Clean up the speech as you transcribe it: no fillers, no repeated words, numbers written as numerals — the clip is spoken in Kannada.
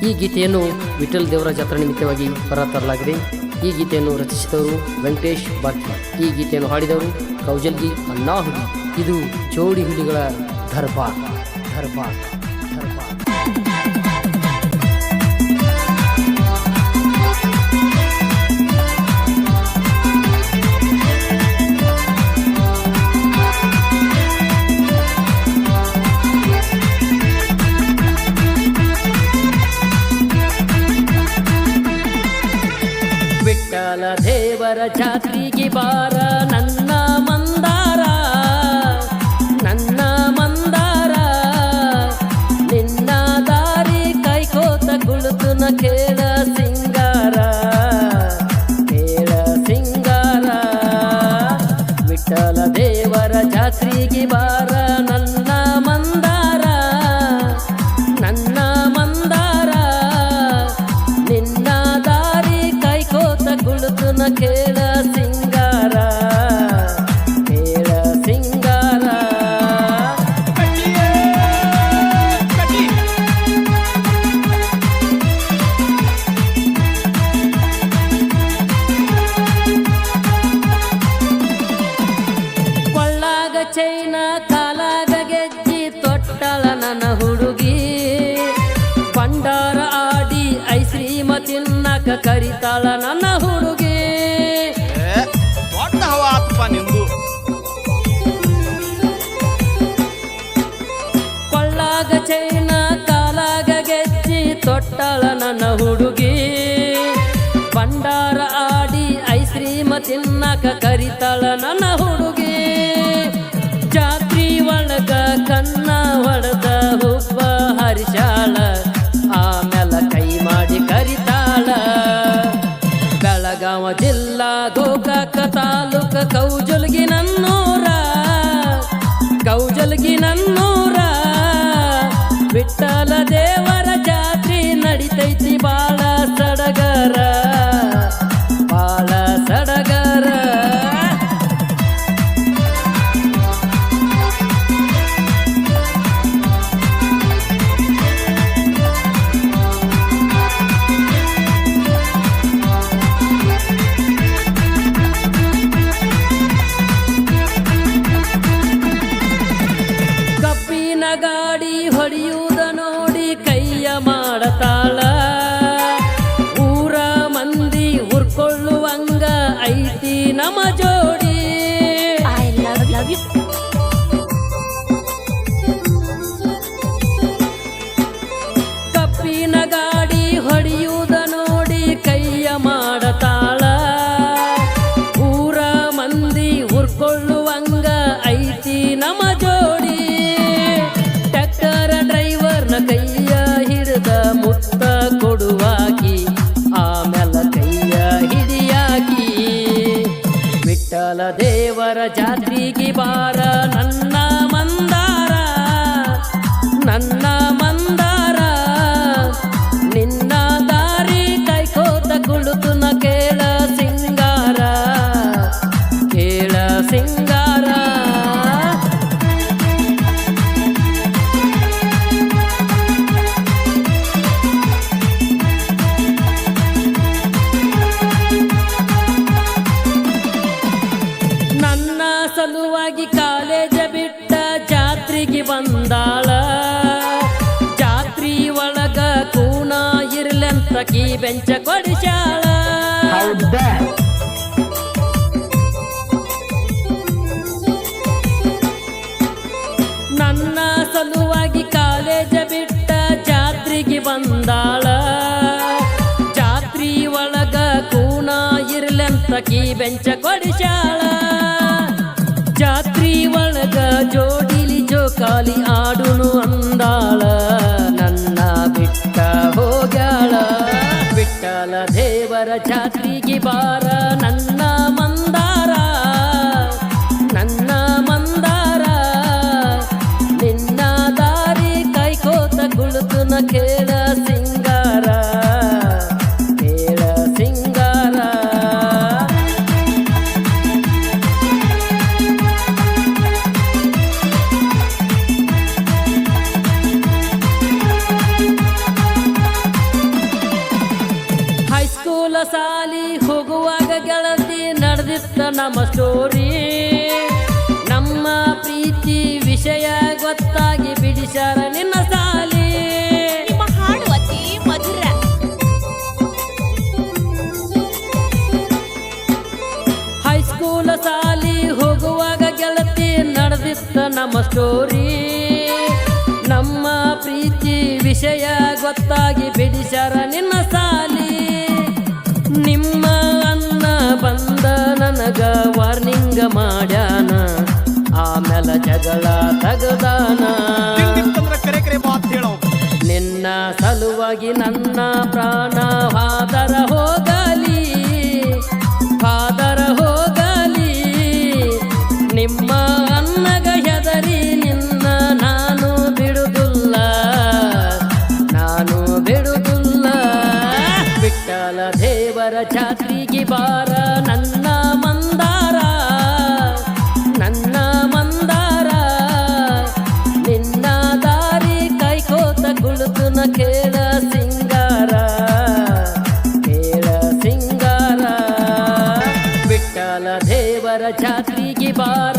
ಈ ಗೀತೆಯನ್ನು ವಿಠಲ್ ದೇವರ ಜಾತ್ರಾ ನಿಮಿತ್ತವಾಗಿ ಹೊರತರಲಾಗಿದೆ. ಈ ಗೀತೆಯನ್ನು ರಚಿಸಿದವರು ವೆಂಕಟೇಶ್ ಬಾಕಿ. ಈ ಗೀತೆಯನ್ನು ಹಾಡಿದವರು ಕೌಜಲ್ಗಿ ಅಣ್ಣಾಹುಡಿ. ಇದು ಜೋಡಿ ಹುಲಿಗಳ ದರ್ಬಾರ್. ವಿಠ್ಠಲ ದೇವರ ಜಾತ್ರೆಗೆ ಬಾರ ನನ್ನ ಮಂದಾರ, ನನ್ನ ಮಂದಾರ. ನಿನ್ನ ದಾರಿ ಕೈಕೋತ ಕುಳಿತುನ ಕೇಳ ಸಿಂಗಾರ, ಕೇಳ ಸಿಂಗಾರ. ವಿಠ್ಠಲ ದೇವರ ಜಾತ್ರೆಗೆ ಬಾರ ನನ್ನ ಮಂದಾರ, ನನ್ನ ಮಂದಾರ. ನಿನ್ನ ದಾರಿ ಕೈಕೋತ ಕುಳಿತುನ ಕೇಳ ಸಿಂಗಾರ, ಕೇಳ ಸಿಂಗಾರ. ಕೊಳ್ಳಾಗ ಚೈನ ಕಾಲಾಗ ಗೆಜ್ಜಿ ತೊಟ್ಟಳ ನನ್ನ ಹುಡುಗಿ. ಭಂಡಾರ ಆಡಿ ಐಸ್ಕ್ರೀಮ ತಿನ್ನಕ ಕರಿತಾಳ ನನ್ನ ಹುಡುಗಿ. ದೊಡ್ಡ ಹವಾ ಆತ್ಪ ನಿಂದು. ಕೊಳ್ಳಾಗ ಚೈನ ಕಾಲಾಗ ಗೆಜ್ಜಿ ತೊಟ್ಟಳ ನನ್ನ ಹುಡುಗಿ. ಭಂಡಾರ ಆಡಿ ಐಸ್ಕ್ರೀಮ ತಿನ್ನಕ ಕರಿತಾಳ ನನ್ನ ಹುಡುಗಿ. ಜಾತ್ರಿ ಒಳಗ ಕನ್ನ ಹೊಡೆದ ಹುಬ್ಬ ಹರಿಶಾಳ, ಆಮೇಲೆ ಕೈ ಮಾಡಿ ಕರಿತಾಳ. ಬೆಳಗಾವ ಜಿಲ್ಲಾ ಗೋಕಾಕ ತಾಲೂಕ ಕೌಜಲ್ಗಿ ನನ್ನೂರ, ಕೌಜಲ್ಗಿ ನನ್ನೂರ. ವಿಠ್ಠಲ ದೇವರ ಜಾತ್ರೆ ನಡಿತೈತಿ ಬಾಳ ಸಡಗರ, ಬಾಳ ಸಡಗರ. ಕಬ್ಬಿನ ಗಾಡಿ ಹೊಡೆಯುವುದ ನೋಡಿ ಕೈಯ ಮಾಡತಾಳ. ಊರ ಮಂದಿ ಹುರ್ಕೊಳ್ಳುವಂಗ ಐತಿ ನಮ ಜೋಡಿ. ಕಬ್ಬಿನ ಗಾಡಿ ಹೊಡೆಯುವುದ ನೋಡಿ ಕೈಯ ಮಾಡತಾಳ. ಊರ ಮಂದಿ ಹುರ್ಕೊಳ್ಳುವಂಗ ಐತಿ ನಮ ಜೋಡಿ. ಟ್ರ್ಯಾಕ್ಟರ್ ಡ್ರೈವರ್ನ ಕೈಯ ಹಿಡಿದ ಮುತ್ತ ಕೊಡುವಾಕಿ, ಆಮೇಲೆ ಕೈಯ ಹಿಡಿಯಾಕಿ. ವಿಠ್ಠಲ ದೇವರ ಜಾತ್ರೆಗೆ ಬಾರ ನನ್ನ ಮಂದಾರ, ನನ್ನ ಮಂದಾರ. ನಿನ್ನ ದಾರಿ ಕೈಕೋತ ಕುಳಿತುನ ಕೇಳ ಸಿಂಗಾರ, ಕೇಳ ಸಿಂಗಾರ. ನನ್ನ ಸಲುವಾಗಿ ಕಾಲೇಜ ಬಿಟ್ಟ ಜಾತ್ರೆಗೆ ಬಂದಾಳ. ಜಾತ್ರಿ ಒಳಗ ಕೂನ ಇರ್ಲೆಂತ ಕೀ ಬೆಂಚ ಕೊಡಿಸ್ಯಾಳ. ನನ್ನ ಸಲುವಾಗಿ ಕಾಲೇಜ ಬಿಟ್ಟ ಜಾತ್ರೆಗೆ ಬಂದಾಳ. ಜಾತ್ರಿ ಒಳಗ ಕೂನ ಇರ್ಲೆಂತ ಕೀ ಬೆಂಚ ಕೊಡಿಸ್ಯಾಳ. ಜಾತ್ರಿ ಒಳಗ ಜೋಡಿಲಿ ಜೋಕಾಲಿ ಆಡುನು ಅಂದಾಳ. ನನ್ನ ಬಿಟ್ಟ ಹೋಗ್ಯಾಳ. ವಿಠ್ಠಲ ದೇವರ ಜಾತ್ರೆಗೆ ಬಾರ ನನ್ನ ಮಂದಾರ, ನನ್ನ ಮಂದಾರ. ನಿನ್ನ ದಾರಿ ಕೈಕೋತ ಕುಳಿತುನ ಕೇಳ ಸಿಂಗಾರ, ಕೇಳ ಸಿಂಗಾರ. ಸಾಲಿ ಹೋಗುವಾಗ ಗೆಳತಿ ನಡೆದಿತ್ತ ನಮ್ಮ ಸ್ಟೋರಿ. ನಮ್ಮ ಪ್ರೀತಿ ವಿಷಯ ಗೊತ್ತಾಗಿ ಬಿಡಿಸ್ಯಾರ ನಿನ್ನ ಸಾಲಿ. ನಿಮ್ಮ ಹಾಡು ಅತಿ ಮಧುರ. ಹೈಸ್ಕೂಲ್ ಸಾಲಿ ಹೋಗುವಾಗ ಗೆಳತಿ ನಡೆದಿತ್ತ ನಮ್ಮ ಸ್ಟೋರಿ. ನಮ್ಮ ಪ್ರೀತಿ ವಿಷಯ ಗೊತ್ತಾಗಿ ಬಿಡಿಸ್ಯಾರ ನಿನ್ನ ಸಾಲಿ. ನಿಮ್ಮ ಅನ್ನ ಬಂದ ನನಗ ವಾರ್ನಿಂಗ್ ಮಾಡ್ಯಾನ, ಆಮೇಲೆ ಜಗಳ ತಗದಾನ. ಹಿಂಗಿತ್ತಂದ್ರ ಕರೆ ಕರೆ ಮಾತು ಹೇಳೋ. ನಿನ್ನ ಸಲುವಾಗಿ ನನ್ನ ಪ್ರಾಣ ಹಾದರ ಹೋಗಲಿ, ಹಾದರ ಹೋಗಲಿ. ನಿಮ್ಮ ಅನ್ನಗ ಹೆದರಿ ನಿನ್ನ ನಾನು ಬಿಡುವುದಿಲ್ಲ, ನಾನು ಬಿಡುವುದಿಲ್ಲ. ವಿಠ್ಠಲ ದೇವರ ಜಾತ್ರೆಗೆ ಬಾರ ನನ್ನ ಮಂದಾರ, ನನ್ನ ಮಂದಾರ. ನಿನ್ನ ದಾರಿ ಕೈಕೋತ ಕುಳಿತುನ ಕೇಳ ಸಿಂಗಾರ, ಕೇಳ ಸಿಂಗಾರ. ವಿಠ್ಠಲ ದೇವರ ಜಾತ್ರೆಗೆ ಬಾರ